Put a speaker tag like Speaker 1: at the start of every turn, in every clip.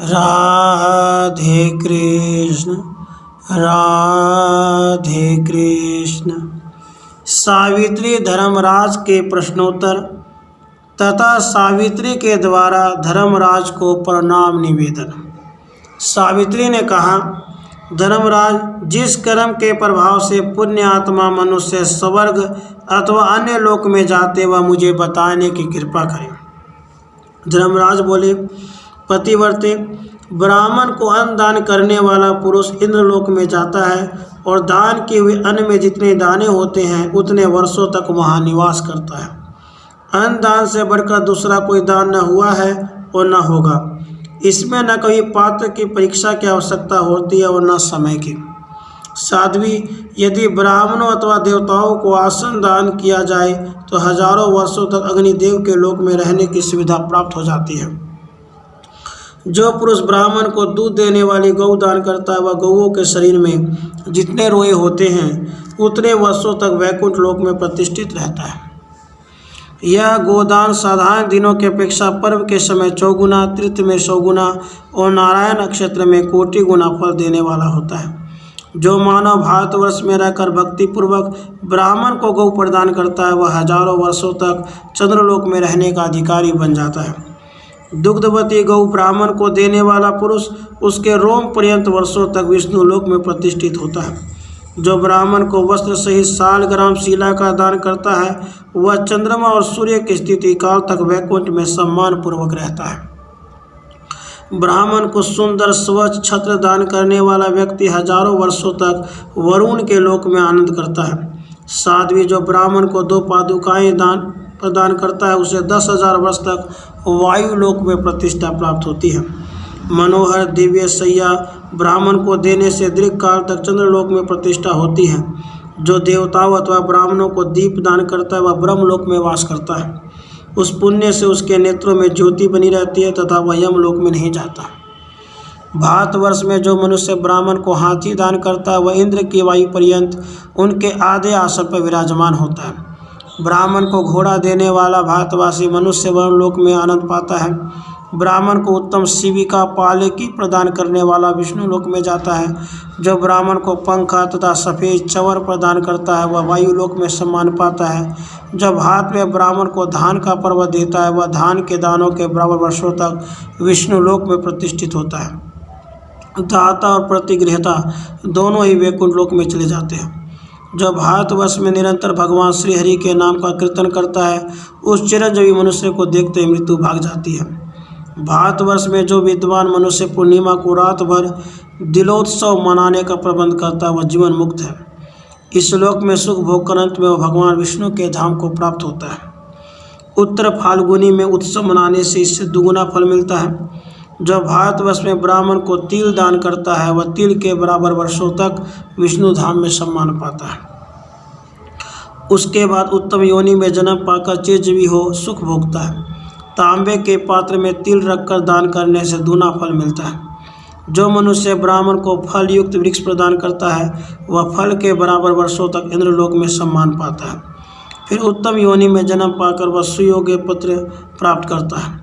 Speaker 1: राधे कृष्ण राधे कृष्ण। सावित्री धर्मराज के प्रश्नोत्तर तथा सावित्री के द्वारा धर्मराज को प्रणाम निवेदन। सावित्री ने कहा, धर्मराज, जिस कर्म के प्रभाव से पुण्य आत्मा मनुष्य स्वर्ग अथवा अन्य लोक में जाते वह मुझे बताने की कृपा करें। धर्मराज बोले, पतिव्रते, ब्राह्मण को अन्न दान करने वाला पुरुष इंद्रलोक में जाता है और दान किए हुए अन्न में जितने दाने होते हैं उतने वर्षों तक वहाँ निवास करता है। अन्न दान से बढ़कर दूसरा कोई दान न हुआ है और न होगा। इसमें न कभी पात्र की परीक्षा की आवश्यकता होती है और न समय की। साध्वी, यदि ब्राह्मणों अथवा देवताओं को आसन दान किया जाए तो हजारों वर्षों तक अग्निदेव के लोक में रहने की सुविधा प्राप्त हो जाती है। जो पुरुष ब्राह्मण को दूध देने वाली गौ दान करता है वह गौओं के शरीर में जितने रोए होते हैं उतने वर्षों तक वैकुंठ लोक में प्रतिष्ठित रहता है। यह गोदान साधारण दिनों की अपेक्षा पर्व के समय 4 गुना, तृतीय में 100 गुना और नारायण नक्षत्र में कोटि गुना फल देने वाला होता है। जो मानव भारतवर्ष में रहकर भक्तिपूर्वक ब्राह्मण को गौ प्रदान करता है वह हजारों वर्षों तक चंद्रलोक में रहने का अधिकारी बन जाता है। दुग्धवती गौ ब्राह्मण को देने वाला पुरुष उसके रोम पर्यंत वर्षों तक विष्णु लोक में प्रतिष्ठित होता है। जो ब्राह्मण को वस्त्र सहित 100 ग्राम शीला का दान करता है वह चंद्रमा और सूर्य की स्थिति काल तक वैकुंठ में सम्मान पूर्वक रहता है। ब्राह्मण को सुंदर स्वच्छ छत्र दान करने वाला व्यक्ति हजारों वर्षों तक वरुण के लोक में आनंद करता है। साध्वी, जो ब्राह्मण को 2 पादुकाएं दान प्रदान करता है उसे 10,000 वर्ष तक वायु लोक में प्रतिष्ठा प्राप्त होती है। मनोहर दिव्य सैया ब्राह्मण को देने से दीर्घ काल तक चंद्रलोक में प्रतिष्ठा होती है। जो देवताओं अथवा ब्राह्मणों को दीप दान करता है वह ब्रह्मलोक में वास करता है। उस पुण्य से उसके नेत्रों में ज्योति बनी रहती है तथा वह यमलोक में नहीं जाता। भारतवर्ष में जो मनुष्य ब्राह्मण को हाथी दान करता है वह इंद्र की वायु पर्यंत उनके आधे आसन पर विराजमान होता है। ब्राह्मण को घोड़ा देने वाला भारतवासी मनुष्य वनलोक में आनंद पाता है। ब्राह्मण को उत्तम शिविका पालकी प्रदान करने वाला विष्णु लोक में जाता है। जो ब्राह्मण को पंखा तथा सफ़ेद चंवर प्रदान करता है वह वायु लोक में सम्मान पाता है। जब हाथ में ब्राह्मण को धान का पर्वत देता है वह धान के दानों के बराबर वर्षों तक विष्णु लोक में प्रतिष्ठित होता है। दाता और प्रतिगृहता दोनों ही वैकुंठ लोक में चले जाते हैं। जो भारतवर्ष में निरंतर भगवान श्री हरि के नाम का कीर्तन करता है उस चिरंजीवी मनुष्य को देखते ही मृत्यु भाग जाती है। भारतवर्ष में जो विद्वान मनुष्य पूर्णिमा को रात भर दिलोत्सव मनाने का प्रबंध करता है वह जीवन मुक्त है। इस लोक में सुख भोग कर अंत में वह भगवान विष्णु के धाम को प्राप्त होता है। उत्तर फाल्गुनी में उत्सव मनाने से इससे दुगुना फल मिलता है। जो भारतवर्ष में ब्राह्मण को तिल दान करता है वह तिल के बराबर वर्षों तक विष्णु धाम में सम्मान पाता है। उसके बाद उत्तम योनि में जन्म पाकर चिरंजीवी हो सुख भोगता है। तांबे के पात्र में तिल रखकर दान करने से दूना फल मिलता है। जो मनुष्य ब्राह्मण को फल युक्त वृक्ष प्रदान करता है वह फल के बराबर वर्षों तक इंद्रलोक में सम्मान पाता है। फिर उत्तम योनि में जन्म पाकर वह सुयोग्य पुत्र प्राप्त करता है।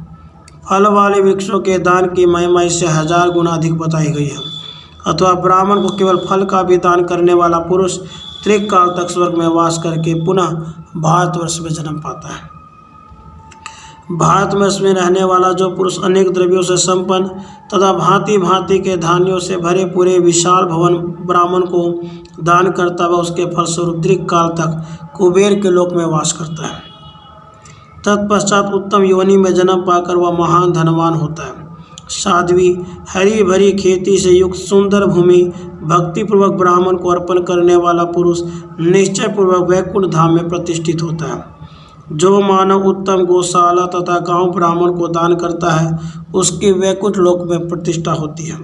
Speaker 1: फल वाले वृक्षों के दान की महिमा इससे 1000 गुना अधिक बताई गई है। अथवा ब्राह्मण को केवल फल का भी दान करने वाला पुरुष त्रिक काल तक स्वर्ग में वास करके पुनः भारतवर्ष में जन्म पाता है। भारतवर्ष में रहने वाला जो पुरुष अनेक द्रव्यों से संपन्न तथा भांति भांति के धान्यों से भरे पूरे विशाल भवन ब्राह्मण को दान करता वह उसके फलस्वरूप दीर्घ काल तक कुबेर के लोक में वास करता है। तत्पश्चात उत्तम योनि में जन्म पाकर वह महान धनवान होता है। साध्वी, हरी भरी खेती से युक्त सुंदर भूमि भक्तिपूर्वक ब्राह्मण को अर्पण करने वाला पुरुष निश्चय पूर्वक वैकुंठ धाम में प्रतिष्ठित होता है। जो मानव उत्तम गौशाला तथा गांव ब्राह्मण को दान करता है उसकी वैकुंठ लोक में प्रतिष्ठा होती है।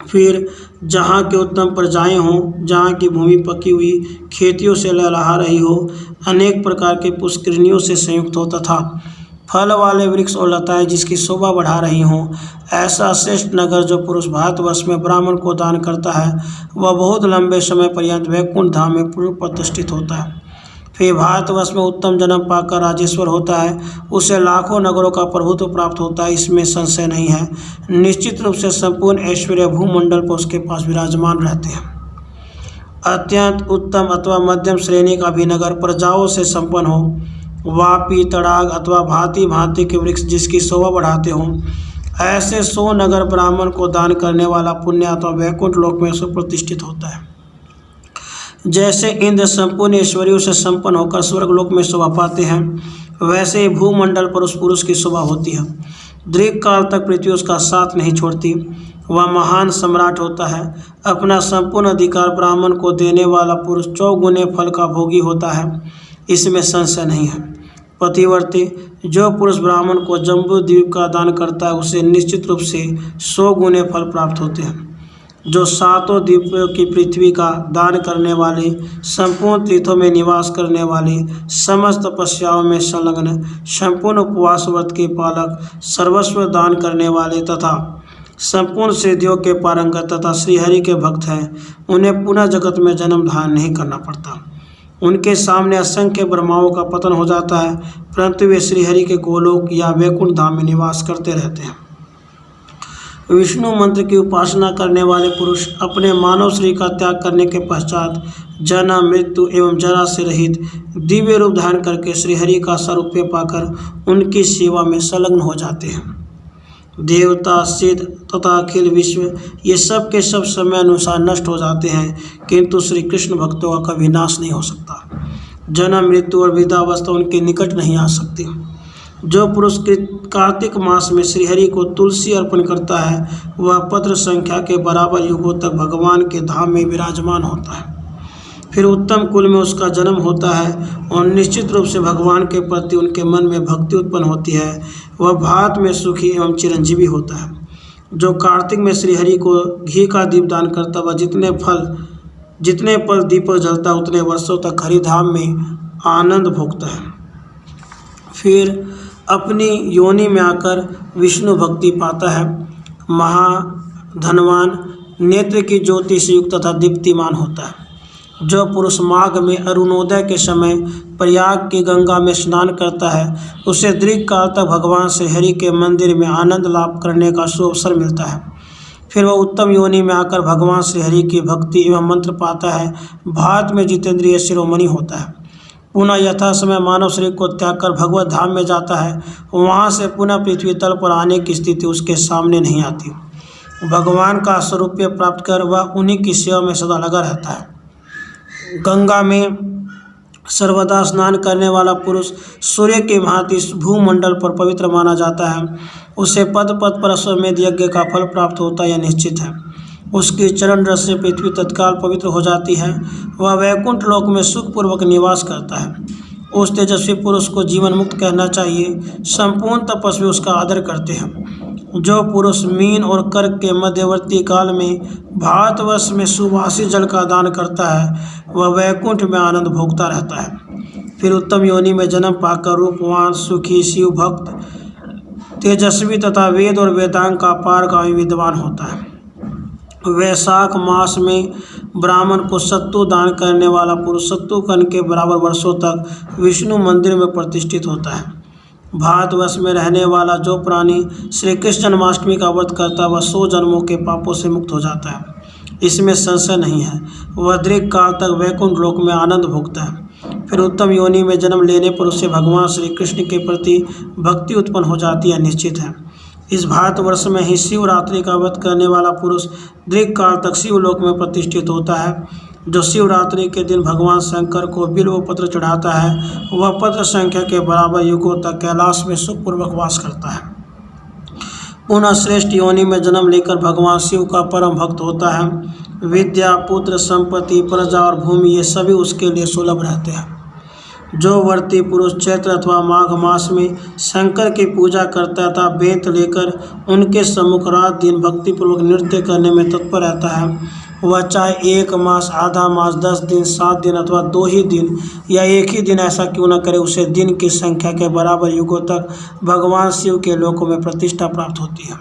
Speaker 1: फिर जहाँ के उत्तम प्रजाएं हों, जहाँ की भूमि पकी हुई खेतियों से लहलहा रही हो, अनेक प्रकार के पुष्करिणियों से संयुक्त हो तथा फल वाले वृक्ष और लताएं जिसकी शोभा बढ़ा रही हों, ऐसा श्रेष्ठ नगर जो पुरुष भारतवर्ष में ब्राह्मण को दान करता है वह बहुत लंबे समय पर्यंत वैकुंठ धाम में पूर्व प्रतिष्ठित होता है। फिर भारतवर्ष में उत्तम जन्म पाकर राजेश्वर होता है, उसे लाखों नगरों का प्रभुत्व प्राप्त होता है, इसमें संशय नहीं है। निश्चित रूप से संपूर्ण ऐश्वर्य भूमंडल पर उसके पास विराजमान रहते हैं। अत्यंत उत्तम अथवा मध्यम श्रेणी का भी नगर प्रजाओं से संपन्न हो, वापी तड़ाग अथवा भांति भांति के वृक्ष जिसकी शोभा बढ़ाते हों, ऐसे 100 नगर ब्राह्मण को दान करने वाला पुण्य अथवा वैकुंठ लोक में सुप्रतिष्ठित होता है। जैसे इंद्र संपूर्ण ऐश्वर्यों से संपन्न होकर स्वर्गलोक में शोभा पाते हैं, वैसे ही भूमंडल पर उस पुरुष की शोभा होती है। दीर्घ काल तक पृथ्वी उसका साथ नहीं छोड़ती, वह महान सम्राट होता है। अपना संपूर्ण अधिकार ब्राह्मण को देने वाला पुरुष 4 गुने फल का भोगी होता है, इसमें संशय नहीं है। पतिवर्ती जो पुरुष ब्राह्मण को जम्बू द्वीप का दान करता है, उसे निश्चित रूप से 100 गुने फल प्राप्त होते हैं। जो 7 द्वीपों की पृथ्वी का दान करने वाले, संपूर्ण तीर्थों में निवास करने वाले, समस्त तपस्याओं में संलग्न, संपूर्ण उपवास व्रत के पालक, सर्वस्व दान करने वाले तथा संपूर्ण सिद्धियों के पारंगत तथा श्रीहरि के भक्त हैं, उन्हें पुनः जगत में जन्म धारण नहीं करना पड़ता। उनके सामने असंख्य ब्रह्माओं का पतन हो जाता है, परंतु वे श्रीहरि के गोलोक या वैकुंठ धाम में निवास करते रहते हैं। विष्णु मंत्र की उपासना करने वाले पुरुष अपने मानव शरीर का त्याग करने के पश्चात जन्म मृत्यु एवं जरा से रहित दिव्य रूप धारण करके श्रीहरि का सारूप्य पाकर उनकी सेवा में संलग्न हो जाते हैं। देवता, सिद्ध तथा अखिल विश्व ये सब के सब समय अनुसार नष्ट हो जाते हैं, किंतु श्री कृष्ण भक्तों का कभी नाश नहीं हो सकता। जन्म मृत्यु और वृद्धावस्था उनके निकट नहीं आ सकती। जो पुरुष कार्तिक मास में श्रीहरि को तुलसी अर्पण करता है, वह पत्र संख्या के बराबर युगों तक भगवान के धाम में विराजमान होता है। फिर उत्तम कुल में उसका जन्म होता है और निश्चित रूप से भगवान के प्रति उनके मन में भक्ति उत्पन्न होती है। वह भात में सुखी एवं चिरंजीवी होता है। जो कार्तिक में श्रीहरि को घी का दीप दान करता, वह जितने पल दीपक जलता उतने वर्षों तक हरिधाम में आनंद भोगता है। फिर अपनी योनि में आकर विष्णु भक्ति पाता है। महाधनवान, नेत्र की ज्योति से युक्त तथा दीप्तिमान होता है। जो पुरुष माघ में अरुणोदय के समय प्रयाग की गंगा में स्नान करता है, उसे दीर्घ काल तक भगवान श्रीहरि के मंदिर में आनंद लाभ करने का शुभ अवसर मिलता है। फिर वह उत्तम योनि में आकर भगवान श्रीहरि की भक्ति एवं मंत्र पाता है। भारत में जितेंद्रिय शिरोमणि होता है। पुनः यथा समय मानव शरीर को त्याग कर भगवत धाम में जाता है। वहाँ से पुनः पृथ्वी तल पर आने की स्थिति उसके सामने नहीं आती। भगवान का स्वरूप प्राप्त कर वह उन्हीं की सेवा में सदा लगा रहता है। गंगा में सर्वदा स्नान करने वाला पुरुष सूर्य के भांति भूमंडल पर पवित्र माना जाता है। उसे पद पद पर अश्वमेध यज्ञ का फल प्राप्त होता है, यह निश्चित है। उसकी चरण रस से पृथ्वी तत्काल पवित्र हो जाती है। वह वैकुंठ लोक में सुखपूर्वक निवास करता है। उस तेजस्वी पुरुष को जीवन मुक्त कहना चाहिए। संपूर्ण तपस्वी उसका आदर करते हैं। जो पुरुष मीन और कर्क के मध्यवर्ती काल में भारतवर्ष में सुवासी जल का दान करता है, वह वैकुंठ में आनंद भोगता रहता है। फिर उत्तम योनि में जन्म पाकर रूपवान, सुखी, शिव भक्त, तेजस्वी तथा वेद और वेदांग का पारगामी विद्वान होता है। वैशाख मास में ब्राह्मण को सत्तू दान करने वाला पुरुष सत्तू कण के बराबर वर्षों तक विष्णु मंदिर में प्रतिष्ठित होता है। भारतवर्ष में रहने वाला जो प्राणी श्री कृष्ण जन्माष्टमी का व्रत करता है, वह 100 जन्मों के पापों से मुक्त हो जाता है, इसमें संशय नहीं है। वह दीर्घ काल तक वैकुंठ लोक में आनंद भोगता है। फिर उत्तम योनि में जन्म लेने पर उसे भगवान श्री कृष्ण के प्रति भक्ति उत्पन्न हो जाती है, निश्चित है। इस भारतवर्ष में ही शिवरात्रि का व्रत करने वाला पुरुष दीर्घ काल तक शिवलोक में प्रतिष्ठित होता है। जो शिवरात्रि के दिन भगवान शंकर को बिल्व पत्र चढ़ाता है, वह पत्र संख्या के बराबर युगों तक कैलाश में सुखपूर्वक वास करता है। पुनः श्रेष्ठ योनि में जन्म लेकर भगवान शिव का परम भक्त होता है। विद्या, पुत्र, संपत्ति, प्रजा और भूमि ये सभी उसके लिए सुलभ रहते हैं। जो वर्ती पुरुष चैत्र अथवा माघ मास में शंकर की पूजा करता था, बेंत लेकर उनके सम्मुख रात दिन भक्तिपूर्वक नृत्य करने में तत्पर रहता है, वह चाहे 1 मास, आधा मास, 10 दिन, 7 दिन अथवा 2 ही दिन या 1 ही दिन ऐसा क्यों न करे, उसे दिन की संख्या के बराबर युगों तक भगवान शिव के लोकों में प्रतिष्ठा प्राप्त होती है।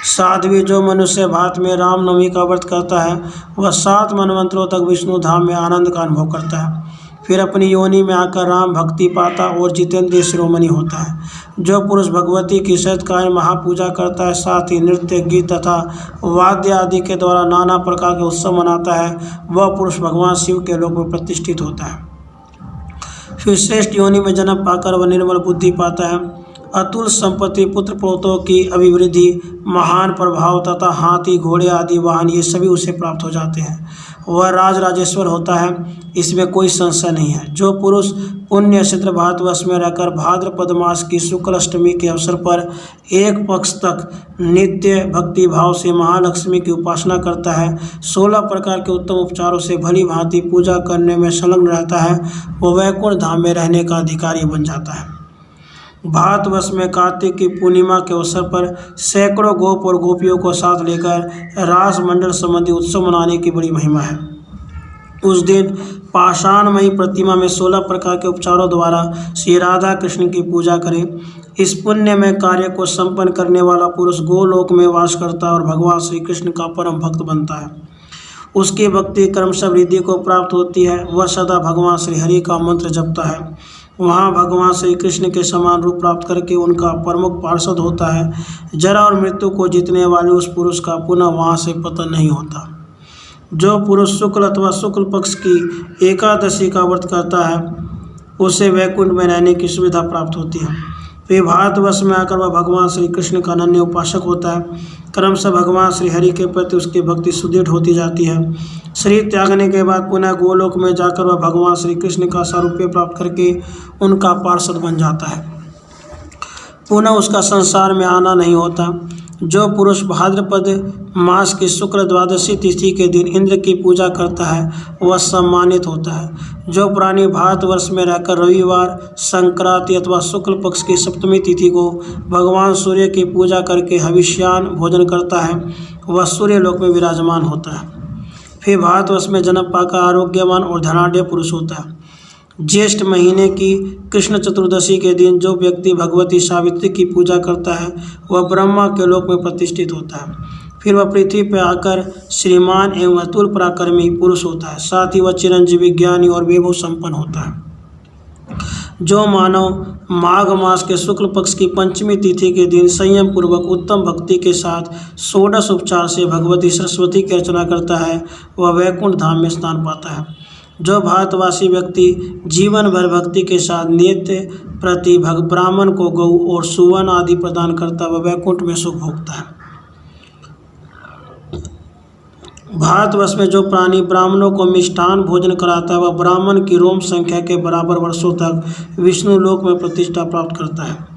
Speaker 1: साध्वी जो मनुष्य भारत में रामनवमी का व्रत करता है, वह 7 मनवंतरों तक विष्णु धाम में आनंद का अनुभव करता है। फिर अपनी योनि में आकर राम भक्ति पाता और जितेंद्रिय शिरोमणि होता है। जो पुरुष भगवती की शतकाय महापूजा करता है, साथ ही नृत्य, गीत तथा वाद्य आदि के द्वारा नाना प्रकार के उत्सव मनाता है, वह पुरुष भगवान शिव के लोक में प्रतिष्ठित होता है। फिर श्रेष्ठ योनि में जन्म पाकर वह निर्मल बुद्धि पाता है। अतुल संपत्ति, पुत्र पौत्रों की अभिवृद्धि, महान प्रभाव तथा हाथी, घोड़े आदि वाहन ये सभी उसे प्राप्त हो जाते हैं। वह राजराजेश्वर होता है, इसमें कोई संशय नहीं है। जो पुरुष पुण्य क्षेत्र भारतवर्ष में रहकर भाद्रपद मास की शुक्ल अष्टमी के अवसर पर एक पक्ष तक नित्य भक्ति भाव से महालक्ष्मी की उपासना करता है, 16 प्रकार के उत्तम उपचारों से भली भांति पूजा करने में संलग्न रहता है, वह वैकुंठ धाम में रहने का अधिकारी बन जाता है। भारतवर्ष में कार्तिक की पूर्णिमा के अवसर पर सैकड़ों गोप और गोपियों को साथ लेकर रास मंडल संबंधी उत्सव मनाने की बड़ी महिमा है। उस दिन पाषाणमयी प्रतिमा में 16 प्रकार के उपचारों द्वारा श्री राधा कृष्ण की पूजा करें। इस पुण्य में कार्य को संपन्न करने वाला पुरुष गोलोक में वास करता है और भगवान श्री कृष्ण का परम भक्त बनता है। उसकी भक्ति क्रमशः वृद्धि को प्राप्त होती है। वह सदा भगवान श्री हरि का मंत्र जपता है। वहाँ भगवान श्री कृष्ण के समान रूप प्राप्त करके उनका प्रमुख पार्षद होता है। जरा और मृत्यु को जीतने वाले उस पुरुष का पुनः वहाँ से पतन नहीं होता। जो पुरुष शुक्ल अथवा शुक्ल पक्ष की एकादशी का व्रत करता है, उसे वैकुंठ में रहने की सुविधा प्राप्त होती है। फिर भारतवर्ष में आकर वह भगवान श्री कृष्ण का अनन्य उपासक होता है। क्रमशः भगवान श्री हरि के प्रति उसकी भक्ति सुदृढ़ होती जाती है। शरीर त्यागने के बाद पुनः गोलोक में जाकर वह भगवान श्री कृष्ण का सारूप्य प्राप्त करके उनका पार्षद बन जाता है। पुनः उसका संसार में आना नहीं होता। जो पुरुष भाद्रपद मास की शुक्ल द्वादशी तिथि के दिन इंद्र की पूजा करता है, वह सम्मानित होता है। जो प्राणी भारतवर्ष में रहकर रविवार, संक्रांति अथवा शुक्ल पक्ष की सप्तमी तिथि को भगवान सूर्य की पूजा करके हविष्यान भोजन करता है, वह सूर्य लोक में विराजमान होता है। फिर भारतवर्ष में जन्म पाकर आरोग्यवान और धनाढ़ पुरुष होता है। ज्येष्ठ महीने की कृष्ण चतुर्दशी के दिन जो व्यक्ति भगवती सावित्री की पूजा करता है, वह ब्रह्मा के लोक में प्रतिष्ठित होता है। फिर वह पृथ्वी पर आकर श्रीमान एवं अतुल पराक्रमी पुरुष होता है। साथ ही वह चिरंजीवी, ज्ञानी और वैभव संपन्न होता है। जो मानव माघ मास के शुक्ल पक्ष की पंचमी तिथि के दिन संयम पूर्वक उत्तम भक्ति के साथ षोडश उपचार से भगवती सरस्वती की अर्चना करता है, वह वैकुंठ धाम में स्थान पाता है। जो भारतवासी व्यक्ति जीवन भर भक्ति के साथ नित्य प्रति ब्राह्मण को गौ और सुवन आदि प्रदान करता, वह वैकुंठ में सुख भोगता है। भारतवर्ष में जो प्राणी ब्राह्मणों को मिष्टान भोजन कराता है, वह ब्राह्मण की रोम संख्या के बराबर वर्षों तक विष्णु लोक में प्रतिष्ठा प्राप्त करता है।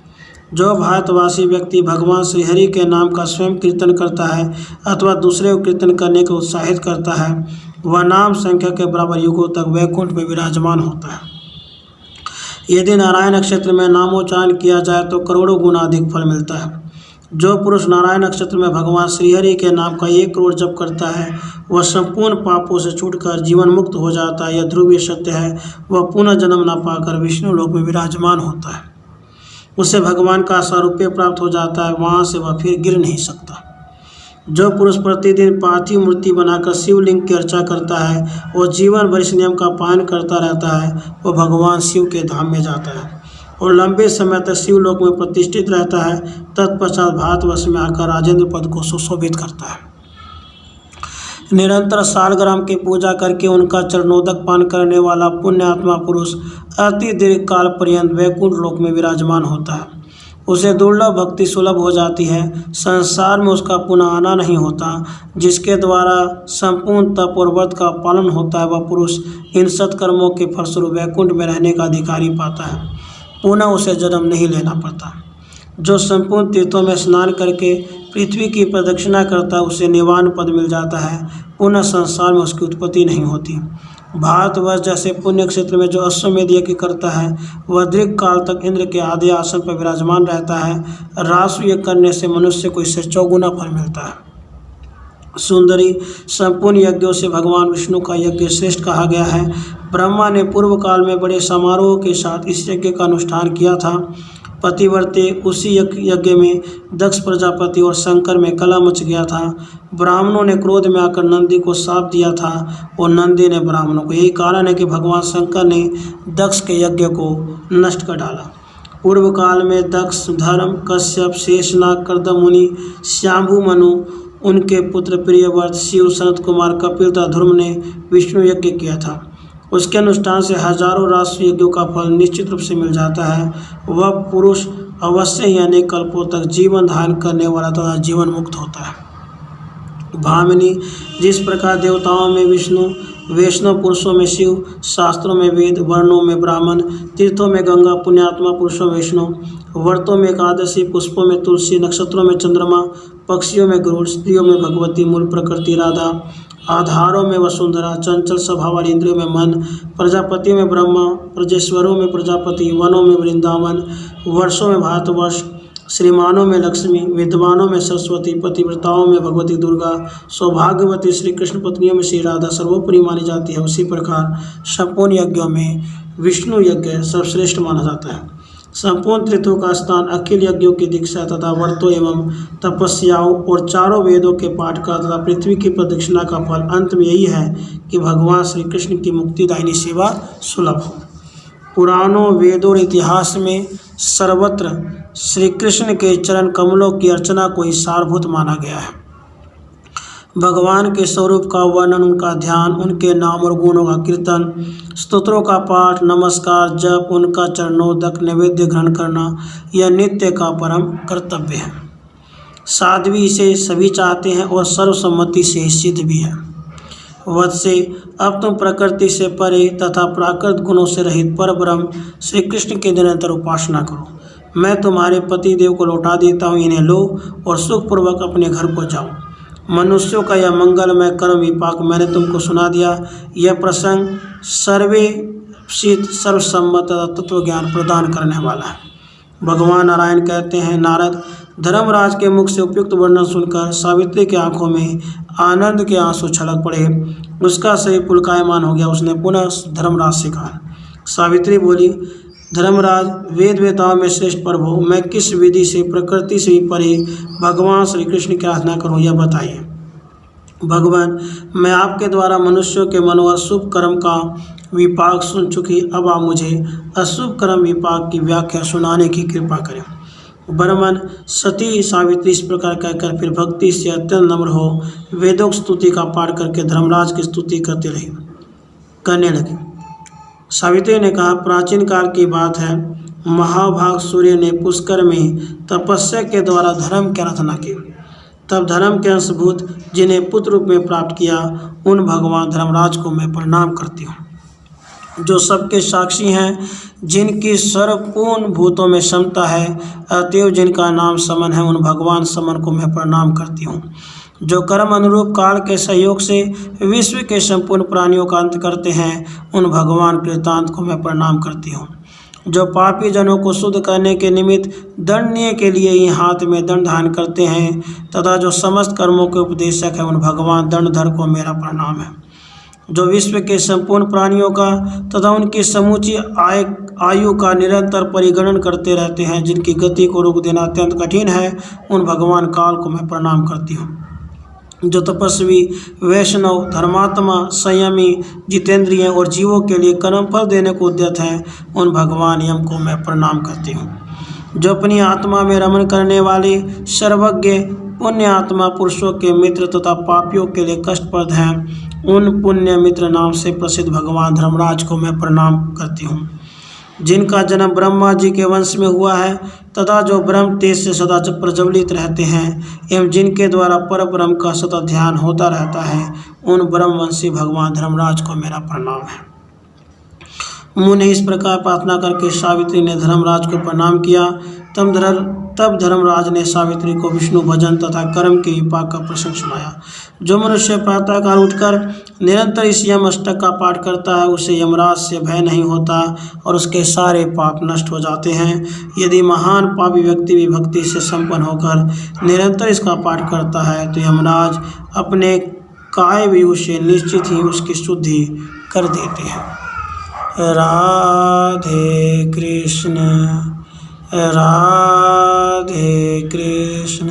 Speaker 1: जो भारतवासी व्यक्ति भगवान श्री हरि के नाम का स्वयं कीर्तन करता है अथवा दूसरे को कीर्तन करने को उत्साहित करता है, वह नाम संख्या के बराबर युगों तक वैकुंठ में विराजमान होता है। यदि नारायण नक्षत्र में नामोच्चारण किया जाए तो करोड़ों गुना अधिक फल मिलता है। जो पुरुष नारायण नक्षत्र में भगवान श्रीहरि के नाम का 1 करोड़ जप करता है, वह संपूर्ण पापों से छूटकर जीवन मुक्त हो जाता है। यह ध्रुवीय सत्य है। वह पुनः जन्म न पाकर विष्णु लोक में विराजमान होता है। उसे भगवान का सारूप्य प्राप्त हो जाता है। वहाँ से वह फिर गिर नहीं सकता। जो पुरुष प्रतिदिन पार्थिव मूर्ति बनाकर शिवलिंग की अर्चा करता है और जीवन भर इस नियम का पालन करता रहता है, वह भगवान शिव के धाम में जाता है और लंबे समय तक शिवलोक में प्रतिष्ठित रहता है। तत्पश्चात भारतवर्ष में आकर राजेंद्र पद को सुशोभित करता है। निरंतर सालग्राम की पूजा करके उनका चरणोदक पान करने वाला पुण्यात्मा पुरुष अति दीर्घ काल पर्यंत वैकुंठ लोक में विराजमान होता है। उसे दुर्लभ भक्ति सुलभ हो जाती है। संसार में उसका पुनः आना नहीं होता। जिसके द्वारा संपूर्ण तप और व्रत का पालन होता है, वह पुरुष इन सत्कर्मों के फलस्वरूप वैकुंठ में रहने का अधिकारी पाता है। पुनः उसे जन्म नहीं लेना पड़ता। जो संपूर्ण तीर्थों में स्नान करके पृथ्वी की प्रदक्षिणा करता है, उसे निवान पद मिल जाता है। पुनः संसार में उसकी उत्पत्ति नहीं होती। भारतवर्ष जैसे पुण्य क्षेत्र में जो अश्वमेध यज्ञ करता है, वह दीर्घ काल तक इंद्र के आदि आसन पर विराजमान रहता है। रासु यज्ञ करने से मनुष्य को इससे 4 गुना फल मिलता है। सुंदरी संपूर्ण यज्ञों से भगवान विष्णु का यज्ञ श्रेष्ठ कहा गया है। ब्रह्मा ने पूर्व काल में बड़े समारोह के साथ इस यज्ञ का अनुष्ठान किया था। पतिव्रते उसी यज्ञ में दक्ष प्रजापति और शंकर में कलह मच गया था। ब्राह्मणों ने क्रोध में आकर नंदी को शाप दिया था और नंदी ने ब्राह्मणों को। यही कारण है कि भगवान शंकर ने दक्ष के यज्ञ को नष्ट कर डाला। पूर्व काल में दक्ष, धर्म, कश्यप, शेषनाग, कर्दम मुनि, श्याम्भु मनु, उनके पुत्र प्रियव्रत, शिव, सनत कुमार, कपिल तथा ध्रुव ने विष्णु यज्ञ किया था। उसके अनुष्ठान से हजारों राष्ट्र यज्ञों का फल निश्चित रूप से मिल जाता है। वह पुरुष अवश्य ही अनेक कल्पों तक जीवन धारण करने वाला तथा जीवन मुक्त होता है। भामिनी, जिस प्रकार देवताओं में विष्णु, वैष्णव पुरुषों में शिव, शास्त्रों में वेद, वर्णों में ब्राह्मण, तीर्थों में गंगा, पुण्यात्मा पुरुषों में विष्णु, व्रतों में एकादशी, पुष्पों में तुलसी, नक्षत्रों में चंद्रमा, पक्षियों में गरुड़, स्त्रियों में भगवती, मूल प्रकृति राधा, आधारों में वसुंधरा, चंचल स्वभाव वाली इंद्रियों में मन, प्रजापतियों में ब्रह्मा, प्रजेश्वरों में प्रजापति, वनों में वृंदावन, वर्षों में भारतवर्ष, श्रीमानों में लक्ष्मी, विद्वानों में सरस्वती, पतिव्रताओं में भगवती दुर्गा, सौभाग्यवती श्री कृष्ण पत्नियों में श्री राधा सर्वोपरि मानी जाती है। उसी प्रकार संपूर्ण यज्ञों में विष्णु यज्ञ सर्वश्रेष्ठ माना जाता है। संपूर्ण तीर्थों का स्थान, अखिल यज्ञों की दीक्षा तथा व्रतों एवं तपस्याओं और चारों वेदों के पाठ का तथा पृथ्वी की प्रदक्षिणा का फल अंत में यही है कि भगवान श्री कृष्ण की मुक्तिदायिनी सेवा सुलभ हो। पुराणों, वेदों और इतिहास में सर्वत्र श्री कृष्ण के चरण कमलों की अर्चना को ही सारभूत माना गया है। भगवान के स्वरूप का वर्णन, उनका ध्यान, उनके नाम और गुणों का कीर्तन, स्तोत्रों का पाठ, नमस्कार, जप, उनका चरणोदक नैवेद्य ग्रहण करना यह नित्य का परम कर्तव्य है। साध्वी इसे सभी चाहते हैं और सर्वसम्मति से सिद्ध भी है। वत्से, अब तुम प्रकृति से परे तथा प्राकृत गुणों से रहित परब्रह्म श्री कृष्ण की निरंतर उपासना करो। मैं तुम्हारे पति देव को लौटा देता हूँ, इन्हें लो और सुखपूर्वक अपने घर को जाओ। मनुष्यों का यह मंगलमय कर्म विपाक मैंने तुमको सुना दिया। यह प्रसंग सर्वेक्षित, सर्वसम्मत तथा तत्व ज्ञान प्रदान करने वाला है। भगवान नारायण कहते हैं, नारद, धर्मराज के मुख से उपयुक्त वर्णन सुनकर सावित्री की आंखों में आनंद के आंसू छलक पड़े। उसका शरीर पुलकायमान हो गया। उसने पुनः धर्मराज से कहा। सावित्री बोली, धर्मराज, वेद वेताओं में श्रेष्ठ प्रभु, मैं किस विधि से प्रकृति से भी परे भगवान श्री कृष्ण की आराधना करूं, यह बताइए। भगवान, मैं आपके द्वारा मनुष्यों के मनोहर शुभ कर्म का विपाक सुन चुकी। अब आप मुझे अशुभ कर्म विपाक की व्याख्या सुनाने की कृपा करें। ब्रह्मन, सती सावित्री इस प्रकार कहकर फिर भक्ति से अत्यंत नम्र हो वेदों की स्तुति का पाठ करके धर्मराज की स्तुति करने लगी। सावित्री ने कहा, प्राचीन काल की बात है, महाभाग सूर्य ने पुष्कर में तपस्या के द्वारा धर्म की आराधना की। तब धर्म के अंशभूत जिन्हें पुत्र रूप में प्राप्त किया, उन भगवान धर्मराज को मैं प्रणाम करती हूँ। जो सबके साक्षी हैं, जिनकी सर्वपूर्ण भूतों में क्षमता है, अतएव जिनका नाम समन है, उन भगवान समन को मैं प्रणाम करती हूँ। जो कर्म अनुरूप काल के सहयोग से विश्व के संपूर्ण प्राणियों का अंत करते हैं, उन भगवान कृतांत को मैं प्रणाम करती हूँ। जो पापी जनों को शुद्ध करने के निमित्त दंडनीय के लिए ही हाथ में दंड धारण करते हैं तथा जो समस्त कर्मों के उपदेशक हैं, उन भगवान दंडधर को मेरा प्रणाम है। जो विश्व के संपूर्ण प्राणियों का तथा उनकी समूची आयु का निरंतर परिगणन करते रहते हैं, जिनकी गति को रोक देना अत्यंत कठिन है, उन भगवान काल को मैं प्रणाम करती हूँ। जो तपस्वी, वैष्णव, धर्मात्मा, संयमी, जितेंद्रिय और जीवों के लिए कर्मफल देने को उद्यत हैं, उन भगवान यम को मैं प्रणाम करती हूँ। जो अपनी आत्मा में रमण करने वाले सर्वज्ञ पुण्य आत्मा पुरुषों के मित्र तथा पापियों के लिए कष्टप्रद हैं, उन पुण्य मित्र नाम से प्रसिद्ध भगवान धर्मराज को मैं प्रणाम करती हूँ। जिनका जन्म ब्रह्मा जी के वंश में हुआ है तथा जो ब्रह्म तेज से सदा प्रज्वलित रहते हैं एवं जिनके द्वारा पर ब्रह्म का सतत ध्यान होता रहता है, उन ब्रह्मवंशी भगवान धर्मराज को मेरा प्रणाम है। मुनि इस प्रकार प्रार्थना करके सावित्री ने धर्मराज को प्रणाम किया। तब धर्मराज ने सावित्री को विष्णु भजन तथा कर्म के विपाक का प्रसंग सुनाया। जो मनुष्य प्रातःकाल उठकर निरंतर इस यम अष्टक का पाठ करता है, उसे यमराज से भय नहीं होता और उसके सारे पाप नष्ट हो जाते हैं। यदि महान पापी व्यक्ति भी भक्ति से संपन्न होकर निरंतर इसका पाठ करता है, तो यमराज अपने काय व्यू से निश्चित ही उसकी शुद्धि कर देते हैं। राधे कृष्ण राधे कृष्ण।